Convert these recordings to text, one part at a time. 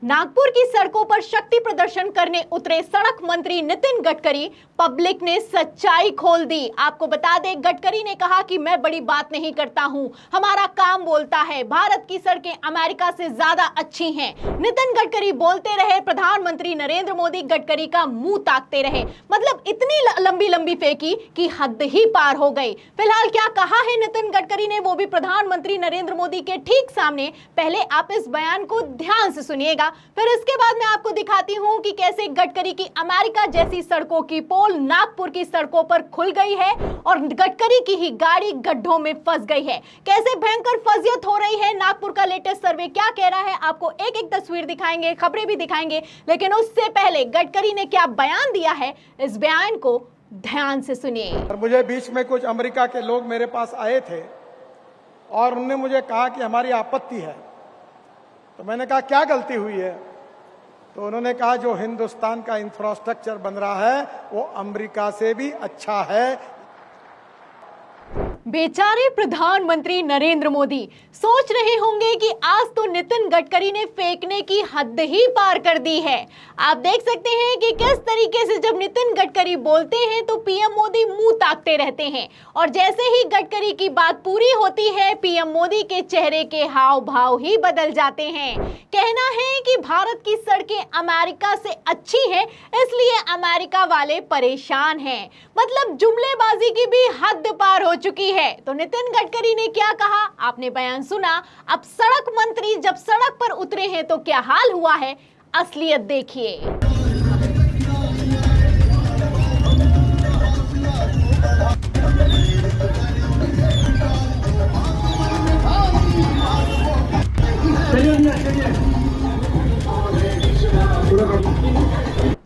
नागपुर की सड़कों पर शक्ति प्रदर्शन करने उतरे सड़क मंत्री नितिन गडकरी। पब्लिक ने सच्चाई खोल दी। आपको बता दें, गडकरी ने कहा कि मैं बड़ी बात नहीं करता हूं, हमारा काम बोलता है। भारत की सड़कें अमेरिका से ज्यादा अच्छी हैं। नितिन गडकरी बोलते रहे, प्रधानमंत्री नरेंद्र मोदी गडकरी का मुंह ताकते रहे। मतलब इतनी लंबी लंबी फेंकी कि हद ही पार हो गई। फिलहाल क्या कहा है नितिन गडकरी ने, वो भी प्रधानमंत्री नरेंद्र मोदी के ठीक सामने। पहले आप इस बयान को ध्यान से सुनिएगा, फिर इसके बाद मैं आपको दिखाती हूं कि कैसे गडकरी की अमेरिका जैसी सड़कों की पोल नागपुर की सड़कों पर खुल गई है और गडकरी की ही गाड़ी गड्ढों में फंस गई है। कैसे भयंकर फजियत हो रही है। नागपुर का लेटेस्ट सर्वे क्या कह रहा है, आपको एक एक तस्वीर दिखाएंगे, खबरें भी दिखाएंगे, लेकिन उससे पहले गडकरी ने क्या बयान दिया है, इस बयान को ध्यान से सुनिए। और मुझे बीच में कुछ अमेरिका के लोग मेरे पास आए थे और उन्होंने मुझे कहा कि हमारी आपत्ति है। तो मैंने कहा क्या गलती हुई है? तो उन्होंने कहा जो हिंदुस्तान का इंफ्रास्ट्रक्चर बन रहा है वो अमेरिका से भी अच्छा है। बेचारे प्रधानमंत्री नरेंद्र मोदी सोच रहे होंगे कि आज तो नितिन गडकरी ने फेंकने की हद ही पार कर दी है। आप देख सकते हैं कि किस तरीके से जब नितिन गडकरी बोलते हैं तो पीएम मोदी मुंह ताकते रहते हैं, और जैसे ही गडकरी की बात पूरी होती है पीएम मोदी के चेहरे के हाव भाव ही बदल जाते हैं। कहना है कि भारत की सड़कें अमेरिका से अच्छी हैं, इसलिए अमेरिका वाले परेशान हैं। मतलब जुमलेबाजी की भी हद पार हो चुकी है। तो नितिन गडकरी ने क्या कहा, आपने बयान सुना। अब सड़क मंत्री जब सड़क पर उतरे हैं तो क्या हाल हुआ है, असलियत देखिए।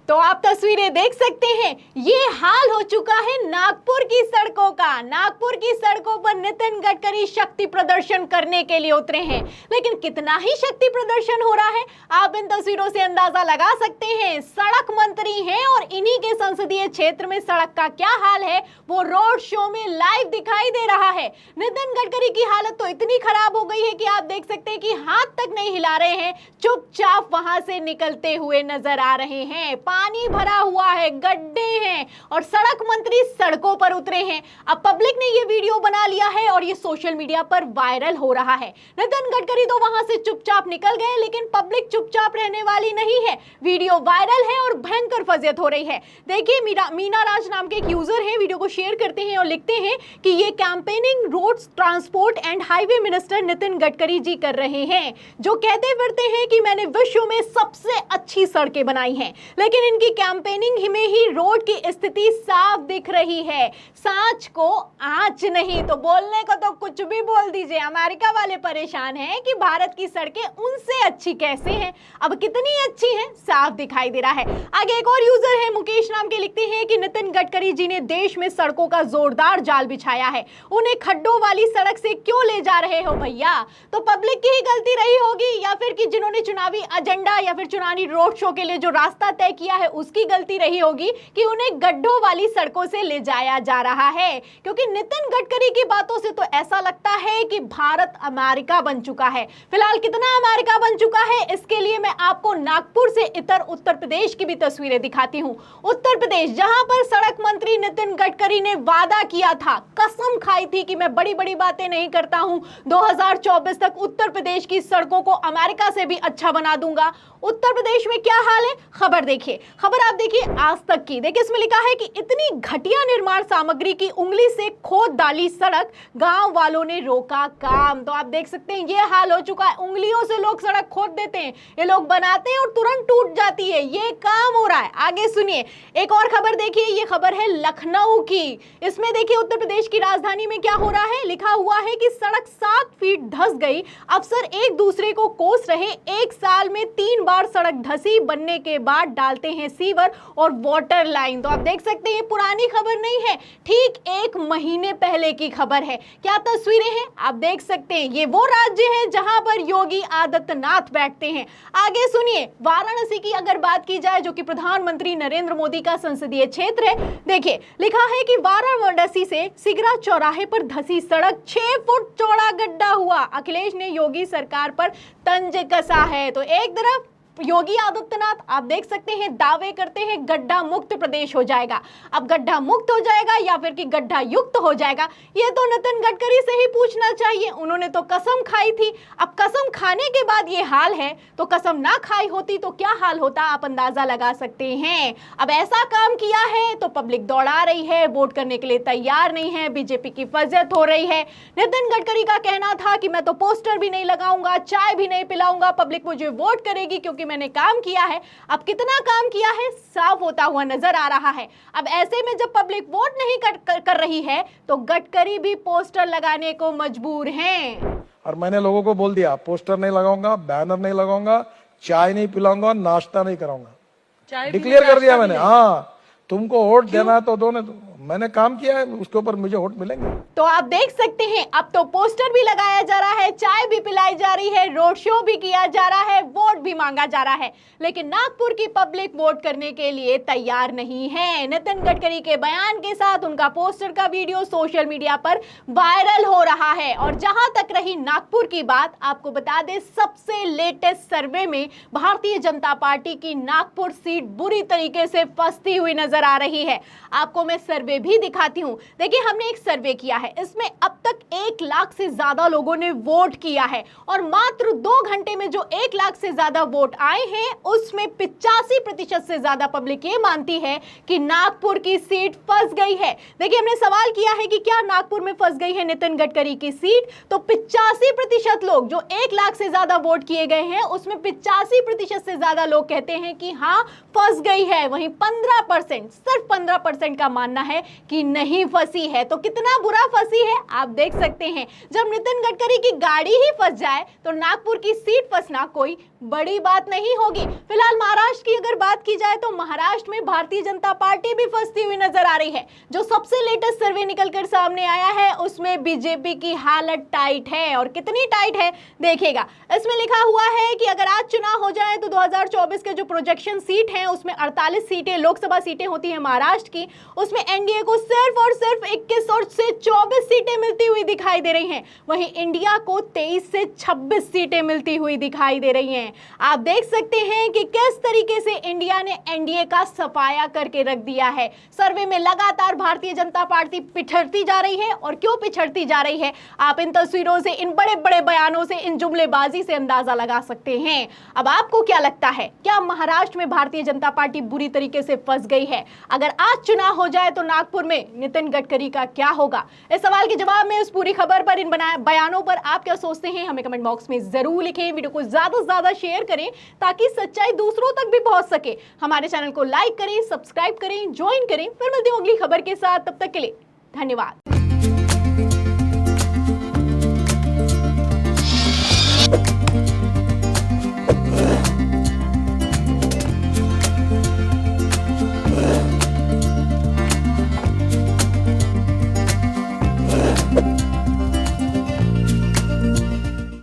तो आप तस्वीरें देख सकते हैं, ये हाल हो चुका है नागपुर की सड़कों का। नागपुर की सड़कों पर नितिन गडकरी शक्ति प्रदर्शन करने के लिए उतरे हैं, लेकिन कितना ही शक्ति प्रदर्शन हो रहा है आप इन तस्वीरों से अंदाजा लगा सकते हैं। सड़क मंत्री हैं और इन्हीं के संसदीय क्षेत्र में सड़क का क्या हाल है वो रोड शो में लाइव दिखाई दे रहा है। नितिन गडकरी की हालत तो इतनी खराब हो गई है कि आप देख सकते हैं कि हाथ तक नहीं हिला रहे हैं, चुपचाप वहां से निकलते हुए नजर आ रहे हैं। पानी भरा हुआ है, गड्ढे हैं और सड़क मंत्री सड़कों पर उतरे हैं। अब पब्लिक ने ये वीडियो बना लिया है और ये सोशल मीडिया पर वायरल हो रहा है। नितिन गडकरी तो वहां से चुपचाप निकल गए, लेकिन पब्लिक चुपचाप रहने वाली नहीं है। वीडियो वायरल है और भयंकर फजियत हो रही है। देखिए, मीना राज नाम के एक यूजर है, वीडियो को शेयर करते हैं और लिखते हैं कि ये campaigning road transport and highway minister Nitin Gadkari ji कर रहे हैं, जो कहते फिरते हैं कि मैंने विश्व में सबसे अच्छी सड़कें बनाई हैं, लेकिन इनकी कैंपेनिंग में ही रोड की स्थिति साफ दिख रही है। सांच को आंच नहीं, तो बोलने को तो कुछ भी बोल दीजिए। अमेरिका वाले परेशान हैं कि भारत की सड़कें उनसे अच्छी कैसे हैं। अब कितनी अच्छी हैं साफ दिखाई दे रहा है। आगे एक और यूजर है, मुकेश नाम के, लिखते हैं कि नितिन गडकरी जी ने देश में सड़कों का जोरदार जाल बिछाया है, उन्हें खड्डों वाली सड़क से क्यों ले जा रहे हो भैया? तो पब्लिक की ही गलती रही होगी, या फिर कि जिन्होंने चुनावी एजेंडा या फिर चुनावी रोड शो के लिए जो रास्ता तय किया है उसकी गलती रही होगी कि उन्हें गड्ढों वाली सड़कों से ले जाया जा रहा है। क्योंकि नितिन गडकरी की बातों से तो ऐसा लगता है कि भारत अमेरिका बन चुका है। फिलहाल कितना अमेरिका बन चुका है, इसके लिए मैं आपको नागपुर से इतर उत्तर प्रदेश की भी तस्वीरें दिखाती हूं। उत्तर प्रदेश, जहां पर सड़क मंत्री नितिन गडकरी ने वादा किया था, कसम खाई थी कि मैं बड़ी बड़ी बातें नहीं करता हूं, 2024 तक उत्तर प्रदेश की सड़कों को अमेरिका से भी अच्छा बना दूंगा। उत्तर प्रदेश में क्या हाल है, खबर देखिए। खबर आप देखिए आज तक की। देखिए, इसमें लिखा है कि इतनी घटिया निर्माण सामग्री की उंगली से खोद डाली सड़क, गांव वालों ने रोका काम। तो आप देख सकते हैं ये हाल हो चुका है। उंगलियों से लोग सड़क खोद देते हैं, ये लोग बनाते हैं और तुरंत टूट जाती है। ये काम हो रहा है। आगे सुनिए, एक और खबर देखिए। ये खबर है लखनऊ की। इसमें देखिए उत्तर प्रदेश की राजधानी में क्या हो रहा है। लिखा हुआ है कि सड़क 7 फीट धंस गई, अफसर एक दूसरे को कोस रहे, एक साल में 3 बार सड़क धसी, बनने के बाद डालते हैं सीवर और वाटर लाइन। तो आप देख सकते हैं पुरानी खबर नहीं है, ठीक 1 महीने पहले की खबर है। क्या तस्वीरें हैं आप देख सकते हैं। ये वो राज्य है जहां पर योगी आदित्यनाथ बैठते हैं। आगे सुनिए, वाराणसी की अगर बात की जाए, जो कि प्रधानमंत्री नरेंद्र मोदी का संसदीय क्षेत्र है, देखिए लिखा है कि वाराणसी से सिगरा चौराहे पर धसी सड़क 6 फुट चौड़ा गड्ढा हुआ। अखिलेश ने योगी सरकार पर तंज कसा है। तो एक तरफ योगी आदित्यनाथ आप देख सकते हैं दावे करते हैं गड्ढा मुक्त प्रदेश हो जाएगा। अब गड्ढा मुक्त हो जाएगा या फिर कि गड्ढा युक्त हो जाएगा, ये तो नितिन गडकरी से ही पूछना चाहिए। उन्होंने तो कसम खाई थी। अब कसम खाने के बाद ये हाल है, तो कसम ना खाई होती तो क्या हाल होता, आप अंदाजा लगा सकते हैं। अब ऐसा काम किया है तो पब्लिक दौड़ा रही है, वोट करने के लिए तैयार नहीं है, बीजेपी की फजियत हो रही है। नितिन गडकरी का कहना था कि मैं तो पोस्टर भी नहीं लगाऊंगा, चाय भी नहीं पिलाऊंगा, पब्लिक मुझे वोट करेगी क्योंकि मैंने काम किया है। अब कितना काम किया है साफ होता हुआ नजर आ रहा है। अब ऐसे में जब पब्लिक वोट नहीं कर रही है तो गडकरी भी पोस्टर लगाने को मजबूर हैं। और मैंने लोगों को बोल दिया पोस्टर नहीं लगाऊंगा, बैनर नहीं लगाऊंगा, चाय नहीं पिलाऊंगा, नाश्ता नहीं कराऊंगा, डिक्लेयर कर दिया मैंने। हाँ, तुमको वोट देना है तो दो, नहीं तो मैंने काम किया है, उसके ऊपर मुझे वोट मिलेंगे। तो आप देख सकते हैं अब तो पोस्टर भी लगाया जा रहा है, चाय भी पिलाई जा रही है, रोड शो भी किया जा रहा है, वोट भी मांगा जा रहा है, लेकिन नागपुर की पब्लिक वोट करने के लिए तैयार नहीं है। नितिन गडकरी के बयान के साथ उनका पोस्टर का वीडियो सोशल मीडिया पर वायरल हो रहा है। और जहां तक रही नागपुर की बात, आपको बता दें सबसे लेटेस्ट सर्वे में भारतीय जनता पार्टी की नागपुर सीट बुरी तरीके से फंसती हुई नजर आ रही है। आपको मैं सर्वे भी दिखाती हूं। देखिए, हमने एक सर्वे किया है, इसमें अब तक 1 लाख से ज्यादा लोगों ने वोट किया है और मात्र 2 घंटे में जो 1 लाख से ज्यादा वोट आए हैं उसमें 85% से ज्यादा पब्लिक ये मानती है कि नागपुर की सीट फंस गई है। देखिए, हमने सवाल किया है कि क्या नागपुर में फंस गई है नितिन गडकरी की सीट, तो 85% लोग, जो 1 लाख से ज्यादा वोट किए गए हैं उसमें 85% से ज्यादा लोग कहते हैं कि हाँ फंस गई है। वहीं 15%, सिर्फ 15% का मानना है कि नहीं फंसी है। तो कितना बुरा फंसी है आप देख सकते हैं। जब नितिन गडकरी की गाड़ी ही फंस जाए तो नागपुर की सीट फंसना कोई बड़ी बात नहीं होगी। फिलहाल महाराष्ट्र की अगर बात की जाए तो महाराष्ट्र में भारतीय जनता पार्टी भी फंसती हुई नजर आ रही है। जो सबसे लेटेस्ट सर्वे निकलकर सामने आया है उसमें बीजेपी की हालत टाइट है। और कितनी टाइट है देखिएगा, इसमें लिखा हुआ है कि अगर आज चुनाव हो जाए तो 2024 के जो प्रोजेक्शन सीट हैं उसमें 48 सीटें लोकसभा सीटें होती हैं महाराष्ट्र की, उसमें एनडीए को सिर्फ और सिर्फ 21 और से 24 सीटें मिलती हुई दिखाई दे रही हैं। वहीं इंडिया को 23 से 26 सीटें मिलती हुई दिखाई दे रही हैं। आप देख सकते हैं कि किस तरीके से इंडिया ने एनडीए का सफाया करके रख दिया है। सर्वे में लगातार भारतीय जनता पार्टी पिछड़ती जा रही है। और क्यों पिछड़ती जा रही है आप इन तस्वीरों से, इन बड़े बड़े बयानों से, इन जुमलेबाजी से अंदाजा लगा सकते हैं। अब आपको क्या लगता है, क्या महाराष्ट्र में भारतीय जनता पार्टी बुरी तरीके से फंस गई है? अगर आज चुनाव हो जाए तो नागपुर में नितिन गडकरी का क्या होगा? इस सवाल के जवाब में उस पूरी खबर पर, इन बयानों पर आप क्या सोचते हैं हमें कमेंट बॉक्स में जरूर लिखें। वीडियो को ज्यादा से ज्यादा शेयर करें ताकि सच्चाई दूसरों तक भी पहुंच सके। हमारे चैनल को लाइक करें, सब्सक्राइब करें, ज्वाइन करें। फिर मिलते हैं अगली खबर के साथ, तब तक के लिए धन्यवाद।